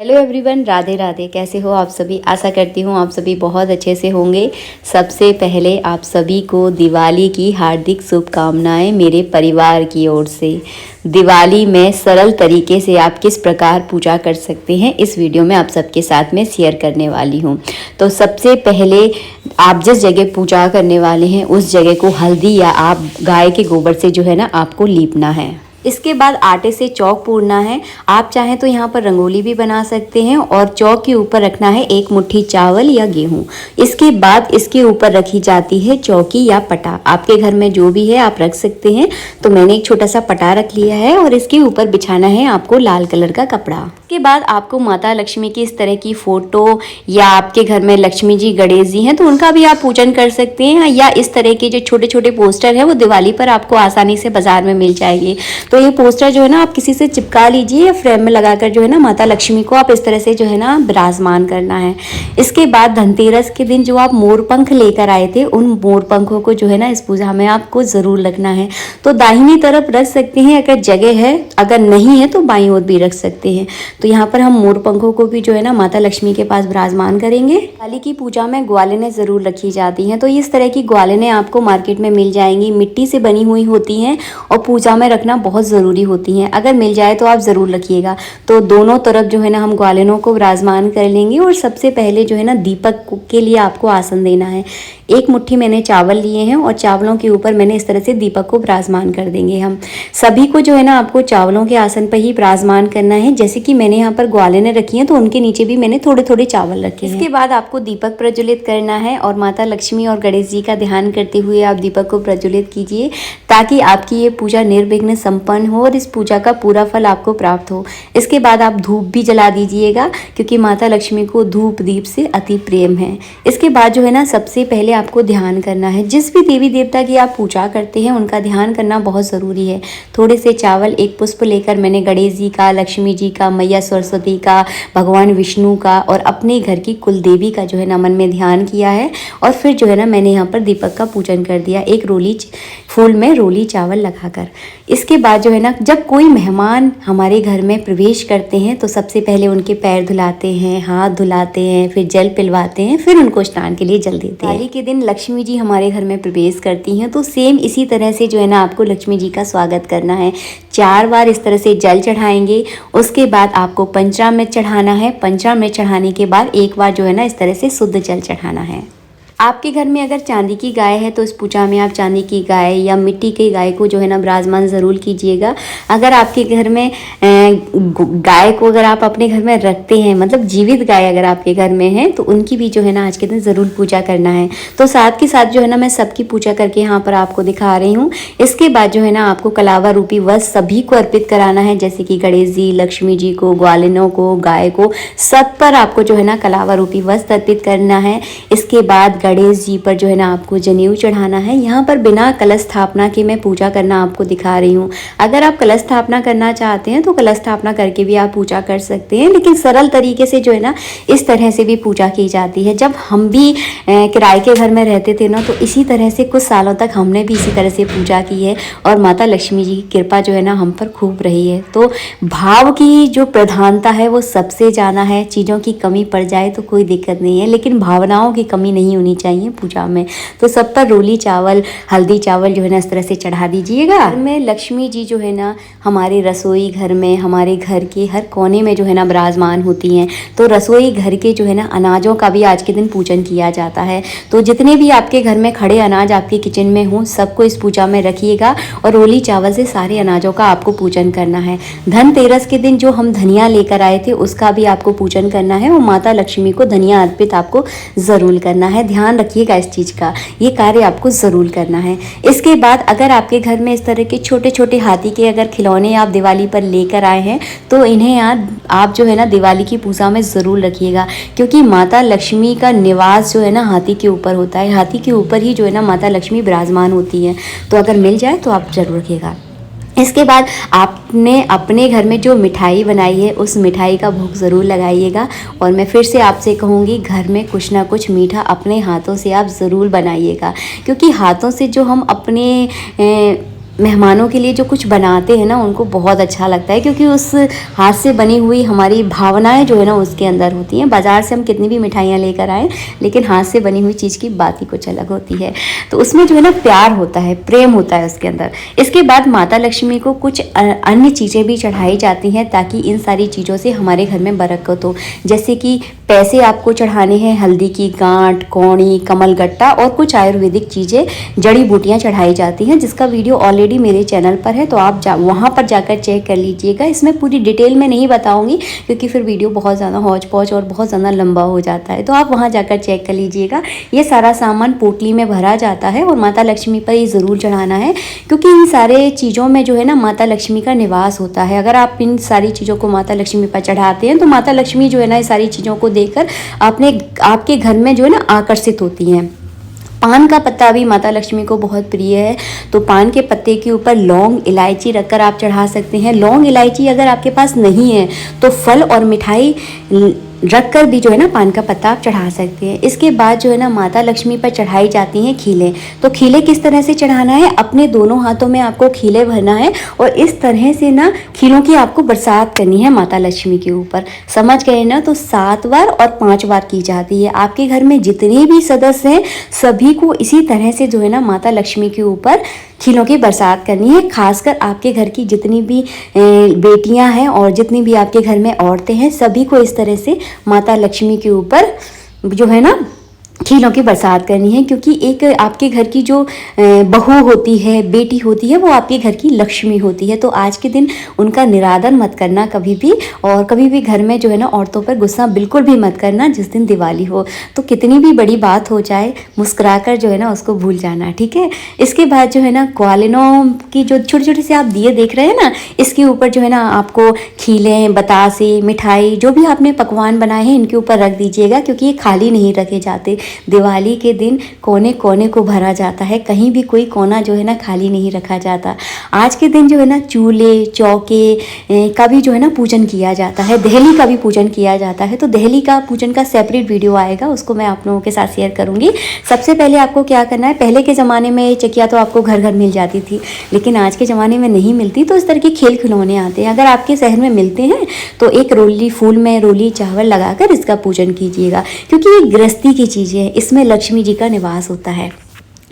Hello everyone, Radhe Radhe. कैसे हो आप सभी? आशा करती हूँ आप सभी बहुत अच्छे से होंगे। सबसे पहले आप सभी को दिवाली की हार्दिक शुभकामनाएं मेरे परिवार की ओर से। दिवाली में सरल तरीके से आप किस प्रकार पूजा कर सकते हैं, इस वीडियो में आप सबके साथ में शेयर करने वाली हूँ। तो सबसे पहले आप जिस जगह पूजा करने वाले हैं उस जगह को हल्दी या आप गाय के गोबर से जो है ना आपको लीपना है। इसके बाद आटे से चौक पूरना है। आप चाहें तो यहाँ पर रंगोली भी बना सकते हैं और चौक के ऊपर रखना है एक मुट्ठी चावल या गेहूँ। इसके बाद इसके ऊपर रखी जाती है चौकी या पटा। आपके घर में जो भी है आप रख सकते हैं। तो मैंने एक छोटा सा पटा रख लिया है और इसके ऊपर बिछाना है आपको लाल कलर का कपड़ा। इसके बाद आपको माता लक्ष्मी की इस तरह की फोटो या आपके घर में लक्ष्मी जी गणेश जी हैं तो उनका भी आप पूजन कर सकते हैं, या इस तरह के जो छोटे छोटे पोस्टर हैं वो दिवाली पर आपको आसानी से बाजार में मिल जाएंगे। तो ये पोस्टर जो है ना आप किसी से चिपका लीजिए या फ्रेम में लगाकर जो है ना माता लक्ष्मी को आप इस तरह से जो है ना विराजमान करना है। इसके बाद धनतेरस के दिन जो आप मोर पंख लेकर आए थे उन मोर पंखों को जो है ना इस पूजा में आपको ज़रूर रखना है। तो दाहिनी तरफ रख सकते हैं अगर जगह है, अगर नहीं है तो बाईं ओर भी रख सकते हैं। तो यहाँ पर हम मोर पंखों को भी जो है ना माता लक्ष्मी के पास विराजमान करेंगे। दिवाली की पूजा में ग्वालिनें ज़रूर रखी जाती हैं। तो इस तरह की ग्वालिनें आपको मार्केट में मिल जाएंगी, मिट्टी से बनी हुई होती हैं और पूजा में रखना बहुत ज़रूरी होती हैं। अगर मिल जाए तो आप ज़रूर रखिएगा। तो दोनों तरफ जो है ना हम ग्वालिनों को विराजमान कर लेंगे और सबसे पहले जो है ना दीपक के लिए आपको आसन देना है। एक मुट्ठी मैंने चावल लिए हैं और चावलों के ऊपर मैंने इस तरह से दीपक को विराजमान कर देंगे। हम सभी को जो है ना आपको चावलों के आसन पर ही विराजमान करना है। जैसे कि मैंने यहाँ पर ग्वालिनें रखी हैं तो उनके नीचे भी मैंने थोड़े थोड़े चावल रखे हैं। इसके बाद आपको दीपक प्रज्वलित करना है और माता लक्ष्मी और गणेश जी का ध्यान करते हुए आप दीपक को प्रज्वलित कीजिए ताकि आपकी ये पूजा निर्विघ्न संपन्न हो और इस पूजा का पूरा फल आपको प्राप्त हो। इसके बाद आप धूप भी जला दीजिएगा क्योंकि माता लक्ष्मी को धूप दीप से अति प्रेम है। इसके बाद जो है ना सबसे पहले आपको ध्यान करना है। जिस भी देवी देवता की आप पूजा करते हैं उनका ध्यान करना बहुत ज़रूरी है। थोड़े से चावल, एक पुष्प लेकर मैंने गणेश जी का, लक्ष्मी जी का, मैया सरस्वती का, भगवान विष्णु का और अपने घर की कुल देवी का जो है ना मन में ध्यान किया है और फिर जो है ना मैंने यहाँ पर दीपक का पूजन कर दिया एक रोली फूल में रोली चावल लगाकर। इसके बाद जो है ना जब कोई मेहमान हमारे घर में प्रवेश करते हैं तो सबसे पहले उनके पैर धुलाते हैं, हाथ धुलाते हैं, फिर जल पिलवाते हैं, फिर उनको स्नान के लिए जल देते हैं। दिवाली के दिन लक्ष्मी जी हमारे घर में प्रवेश करती हैं तो सेम इसी तरह से जो है ना आपको लक्ष्मी जी का स्वागत करना है। 4 बार इस तरह से जल चढ़ाएंगे। उसके बाद आपको पंचामृत चढ़ाना है। पंचामृत चढ़ाने के बाद एक बार जो है ना इस तरह से शुद्ध जल चढ़ाना है। आपके घर में अगर चांदी की गाय है तो इस पूजा में आप चांदी की गाय या मिट्टी की गाय को जो है ना विराजमान ज़रूर कीजिएगा। अगर आपके घर में गाय को अगर आप अपने घर में रखते हैं, मतलब जीवित गाय अगर आपके घर में है तो उनकी भी जो है ना आज के दिन ज़रूर पूजा करना है। तो साथ के साथ जो है ना मैं सबकी पूजा करके यहाँ पर आपको दिखा रही हूँ। इसके बाद जो है ना आपको कलावा रूपी वस्त्र सभी को अर्पित कराना है, जैसे कि गणेश जी, लक्ष्मी जी को, ग्वालिनों को, गाय को, सब पर आपको जो है ना कलावा रूपी वस्त्र अर्पित करना है। इसके बाद गणेश जी पर जो है ना आपको जनेऊ चढ़ाना है। यहाँ पर बिना कलश स्थापना के मैं पूजा करना आपको दिखा रही हूँ। अगर आप कलश स्थापना करना चाहते हैं तो कलश स्थापना करके भी आप पूजा कर सकते हैं, लेकिन सरल तरीके से जो है ना इस तरह से भी पूजा की जाती है। जब हम भी किराए के घर में रहते थे ना तो इसी तरह से कुछ सालों तक हमने भी इसी तरह से पूजा की है और माता लक्ष्मी जी की कृपा जो है ना हम पर खूब रही है। तो भाव की जो प्रधानता है वो सबसे ज़्यादा है। चीज़ों की कमी पड़ जाए तो कोई दिक्कत नहीं है, लेकिन भावनाओं की कमी नहीं होनी चाहिए पूजा में। तो सब पर रोली चावल, हल्दी चावल जो है ना इस तरह से चढ़ा दीजिएगा। घर में लक्ष्मी जी जो है ना हमारे रसोई घर में, हमारे घर के हर कोने में जो है ना विराजमान होती हैं। तो रसोई घर के जो है ना अनाजों का भी आज के दिन पूजन किया जाता है। तो जितने भी आपके घर में खड़े अनाज आपके किचन में हों सबको इस पूजा में रखिएगा और रोली चावल से सारे अनाजों का आपको पूजन करना है। धनतेरस के दिन जो हम धनिया लेकर आए थे उसका भी आपको पूजन करना है और माता लक्ष्मी को धनिया अर्पित आपको ज़रूर करना है। ध्यान रखिएगा इस चीज़ का, ये कार्य आपको ज़रूर करना है। इसके बाद अगर आपके घर में इस तरह के छोटे छोटे हाथी के अगर खिलौने आप दिवाली पर लेकर आए हैं तो इन्हें आप जो है ना दिवाली की पूजा में ज़रूर रखिएगा, क्योंकि माता लक्ष्मी का निवास जो है ना हाथी के ऊपर होता है। हाथी के ऊपर ही जो है ना माता लक्ष्मी विराजमान होती है। तो अगर मिल जाए तो आप ज़रूर रखिएगा। इसके बाद आपने अपने घर में जो मिठाई बनाई है उस मिठाई का भोग ज़रूर लगाइएगा। और मैं फिर से आपसे कहूँगी घर में कुछ ना कुछ मीठा अपने हाथों से आप ज़रूर बनाइएगा, क्योंकि हाथों से जो हम अपने मेहमानों के लिए जो कुछ बनाते हैं ना उनको बहुत अच्छा लगता है, क्योंकि उस हाथ से बनी हुई हमारी भावनाएं जो है ना उसके अंदर होती हैं। बाज़ार से हम कितनी भी मिठाइयाँ लेकर आएँ, लेकिन हाथ से बनी हुई चीज़ की बात ही कुछ अलग होती है। तो उसमें जो है ना प्यार होता है, प्रेम होता है उसके अंदर। इसके बाद माता लक्ष्मी को कुछ अन्य चीज़ें भी चढ़ाई जाती हैं ताकि इन सारी चीज़ों से हमारे घर में बरकत हो। जैसे कि पैसे आपको चढ़ाने हैं, हल्दी की गांठ, कौड़ी, कमलगट्टा और कुछ आयुर्वेदिक चीज़ें, जड़ी बूटियाँ चढ़ाई जाती हैं, जिसका वीडियो ऑलरेडी मेरे चैनल पर है, तो आप वहाँ पर जाकर चेक कर लीजिएगा। इसमें पूरी डिटेल में नहीं बताऊँगी क्योंकि फिर वीडियो बहुत ज़्यादा हौच पौच और बहुत ज़्यादा लंबा हो जाता है, तो आप वहाँ जाकर चेक कर लीजिएगा। ये सारा सामान पोटली में भरा जाता है और माता लक्ष्मी पर ये ज़रूर चढ़ाना है, क्योंकि इन सारे चीज़ों में जो है ना माता लक्ष्मी का निवास होता है। अगर आप इन सारी चीज़ों को माता लक्ष्मी पर चढ़ाते हैं तो माता लक्ष्मी जो है ना ये सारी चीज़ों को देखकर आपके घर में जो है ना आकर्षित होती हैं। पान का पत्ता भी माता लक्ष्मी को बहुत प्रिय है, तो पान के पत्ते के ऊपर लौंग, इलायची रखकर आप चढ़ा सकते हैं। लौंग, इलायची अगर आपके पास नहीं है तो फल और मिठाई रखकर भी जो है ना पान का पत्ता आप चढ़ा सकते हैं। इसके बाद जो है ना माता लक्ष्मी पर चढ़ाई जाती हैं खीले। तो खीले किस तरह से चढ़ाना है, अपने दोनों हाथों में आपको खीले भरना है और इस तरह से ना खीलों की आपको बरसात करनी है माता लक्ष्मी के ऊपर। समझ गए ना? तो 7 बार और 5 बार की जाती है। आपके घर में जितने भी सदस्य हैं सभी को इसी तरह से जो है ना माता लक्ष्मी के ऊपर खीलों की बरसात करनी है। खासकर आपके घर की जितनी भी बेटियां हैं और जितनी भी आपके घर में औरतें हैं सभी को इस तरह से माता लक्ष्मी के ऊपर जो है ना खीलों की बरसात करनी है, क्योंकि एक आपके घर की जो बहू होती है, बेटी होती है, वो आपके घर की लक्ष्मी होती है। तो आज के दिन उनका निरादर मत करना कभी भी, और कभी भी घर में जो है ना औरतों पर गुस्सा बिल्कुल भी मत करना जिस दिन दिवाली हो। तो कितनी भी बड़ी बात हो जाए मुस्कुराकर जो है ना उसको भूल जाना, ठीक है। इसके बाद जो है ना क्वालिनों की जो छोटे छोटे से आप दिए देख रहे हैं ना, इसके ऊपर जो है ना आपको खीले, बतासे, मिठाई जो भी आपने पकवान बनाए हैं इनके ऊपर रख दीजिएगा, क्योंकि ये खाली नहीं रखे जाते। दिवाली के दिन कोने कोने को भरा जाता है, कहीं भी कोई कोना जो है ना खाली नहीं रखा जाता। आज के दिन जो है ना चूल्हे, चौके का भी जो है ना पूजन किया जाता है, दहली का भी पूजन किया जाता है। तो दहली का पूजन का सेपरेट वीडियो आएगा, उसको मैं आप लोगों के साथ शेयर करूंगी। सबसे पहले आपको क्या करना है, पहले के ज़माने में चकिया तो आपको घर घर मिल जाती थी, लेकिन आज के ज़माने में नहीं मिलती। तो इस तरह के खेल खिलौने आते हैं, अगर आपके शहर में मिलते हैं तो एक रोली फूल में रोली चावल लगाकर इसका पूजन कीजिएगा, क्योंकि ये गृहस्थी की चीज़ें हैं, इसमें लक्ष्मी जी का निवास होता है।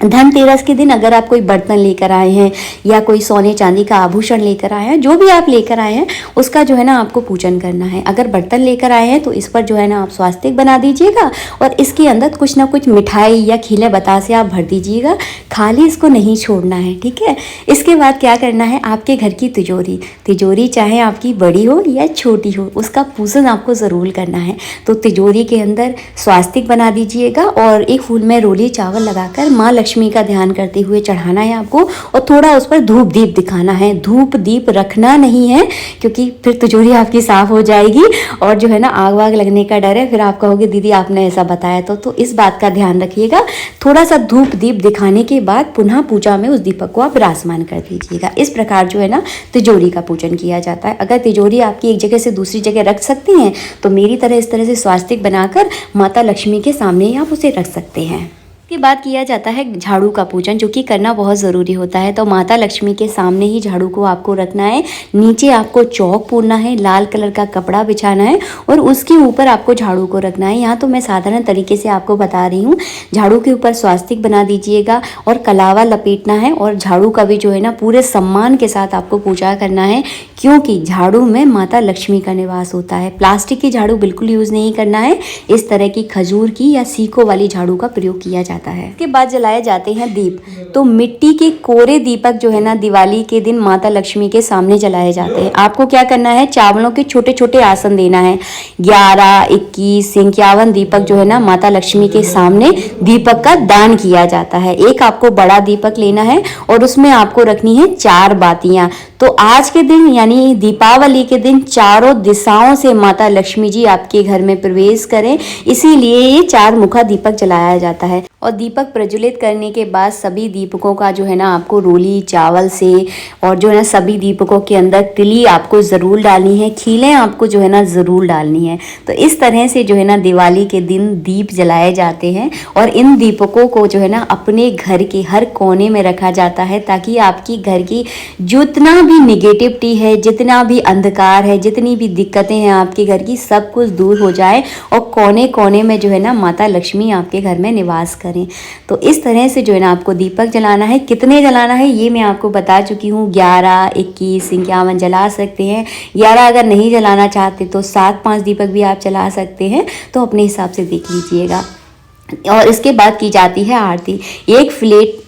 धनतेरस के दिन अगर आप कोई बर्तन लेकर आए हैं या कोई सोने चांदी का आभूषण लेकर आए हैं, जो भी आप लेकर आए हैं उसका जो है ना आपको पूजन करना है। अगर बर्तन लेकर आए हैं तो इस पर जो है ना आप स्वास्तिक बना दीजिएगा और इसके अंदर कुछ ना कुछ मिठाई या खीले बतासे आप भर दीजिएगा, खाली इसको नहीं छोड़ना है, ठीक है। इसके बाद क्या करना है, आपके घर की तिजोरी चाहे आपकी बड़ी हो या छोटी हो, उसका पूजन आपको ज़रूर करना है। तो तिजोरी के अंदर स्वास्तिक बना दीजिएगा और एक फूल में रोली चावल लगाकर माँ लक्ष्मी का ध्यान करते हुए चढ़ाना है आपको, और थोड़ा उस पर धूप दीप दिखाना है। धूप दीप रखना नहीं है, क्योंकि फिर तिजोरी आपकी साफ हो जाएगी और जो है ना आग वाग लगने का डर है, फिर आप कहोगे दीदी आपने ऐसा बताया तो इस बात का ध्यान रखिएगा। थोड़ा सा धूप दीप दिखाने के बाद पुनः पूजा में उस दीपक को आप विराजमान कर दीजिएगा। इस प्रकार जो है ना तिजोरी का पूजन किया जाता है। अगर तिजोरी आपकी एक जगह से दूसरी जगह रख सकती हैं तो मेरी तरह इस तरह से स्वास्तिक बनाकर माता लक्ष्मी के सामने ही आप उसे रख सकते हैं। के बाद किया जाता है झाड़ू का पूजन, जो कि करना बहुत ज़रूरी होता है। तो माता लक्ष्मी के सामने ही झाड़ू को आपको रखना है, नीचे आपको चौक पूरना है, लाल कलर का कपड़ा बिछाना है और उसके ऊपर आपको झाड़ू को रखना है। यहाँ तो मैं साधारण तरीके से आपको बता रही हूँ। झाड़ू के ऊपर स्वास्तिक बना दीजिएगा और कलावा लपेटना है, और झाड़ू का भी जो है ना पूरे सम्मान के साथ आपको पूजा करना है, क्योंकि झाड़ू में माता लक्ष्मी का निवास होता है। प्लास्टिक की झाड़ू बिल्कुल यूज़ नहीं करना है, इस तरह की खजूर की या सीकों वाली झाड़ू का प्रयोग किया जाता है। इसके बाद जलाए जाते हैं दीप। तो मिट्टी के कोरे दीपक जो है ना दिवाली के दिन माता लक्ष्मी के सामने जलाए जाते हैं। आपको क्या करना है, चावलों के छोटे छोटे आसन देना है। 11, 21, 51 दीपक जो है ना माता लक्ष्मी के सामने दीपक का दान किया जाता है। एक आपको बड़ा दीपक लेना है और उसमें आपको रखनी है 4 बातियां। तो आज के दिन यानी दीपावली के दिन चारों दिशाओं से माता लक्ष्मी जी आपके घर में प्रवेश करें, इसीलिए ये 4 मुखा दीपक जलाया जाता है। और और दीपक प्रज्वलित करने के बाद सभी दीपकों का जो है ना आपको रोली चावल से और जो है ना सभी दीपकों के अंदर तिली आपको ज़रूर डालनी है, खीलें आपको जो है ना ज़रूर डालनी है। तो इस तरह से जो है ना दिवाली के दिन दीप जलाए जाते हैं और इन दीपकों को जो है ना अपने घर के हर कोने में रखा जाता है ताकि आपकी घर की जितना भी निगेटिविटी है, जितना भी अंधकार है, जितनी भी दिक्कतें हैं आपके घर की, सब कुछ दूर हो जाए और कोने कोने में जो है ना माता लक्ष्मी आपके घर में निवास करें। तो इस तरह से जो है ना आपको दीपक जलाना है। कितने जलाना है ये मैं आपको बता चुकी हूँ, 11, 21, 51 जला सकते हैं। 11 अगर नहीं जलाना चाहते तो 7 5 दीपक भी आप जला सकते हैं, तो अपने हिसाब से देख लीजिएगा। और इसके बाद की जाती है आरती। एक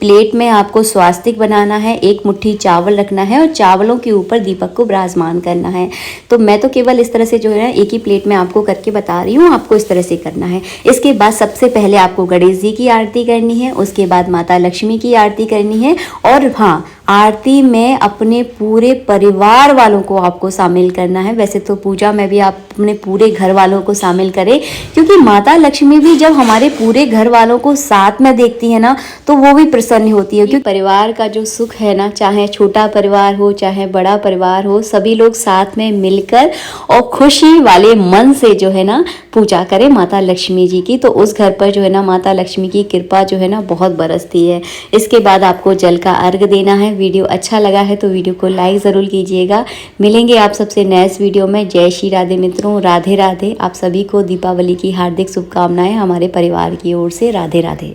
प्लेट में आपको स्वास्तिक बनाना है, एक मुट्ठी चावल रखना है और चावलों के ऊपर दीपक को विराजमान करना है। तो मैं तो केवल इस तरह से जो है ना एक ही प्लेट में आपको करके बता रही हूँ, आपको इस तरह से करना है। इसके बाद सबसे पहले आपको गणेश जी की आरती करनी है, उसके बाद माता लक्ष्मी की आरती करनी है और हाँ, आरती में अपने पूरे परिवार वालों को आपको शामिल करना है। वैसे तो पूजा में भी आप अपने पूरे घर वालों को शामिल करें, क्योंकि माता लक्ष्मी भी जब हमारे पूरे घर वालों को साथ में देखती है ना तो वो भी प्रसन्न होती है। क्योंकि परिवार का जो सुख है ना, चाहे छोटा परिवार हो चाहे बड़ा परिवार हो, सभी लोग साथ में मिलकर और खुशी वाले मन से जो है ना पूजा करें माता लक्ष्मी जी की, तो उस घर पर जो है ना माता लक्ष्मी की कृपा जो है ना बहुत बरसती है। इसके बाद आपको जल का अर्घ देना है। वीडियो अच्छा लगा है तो वीडियो को लाइक ज़रूर कीजिएगा। मिलेंगे आप सबसे नेक्स्ट वीडियो में। जय श्री राधे मित्रों, राधे राधे। आप सभी को दीपावली की हार्दिक शुभकामनाएं हमारे परिवार की ओर से। राधे राधे।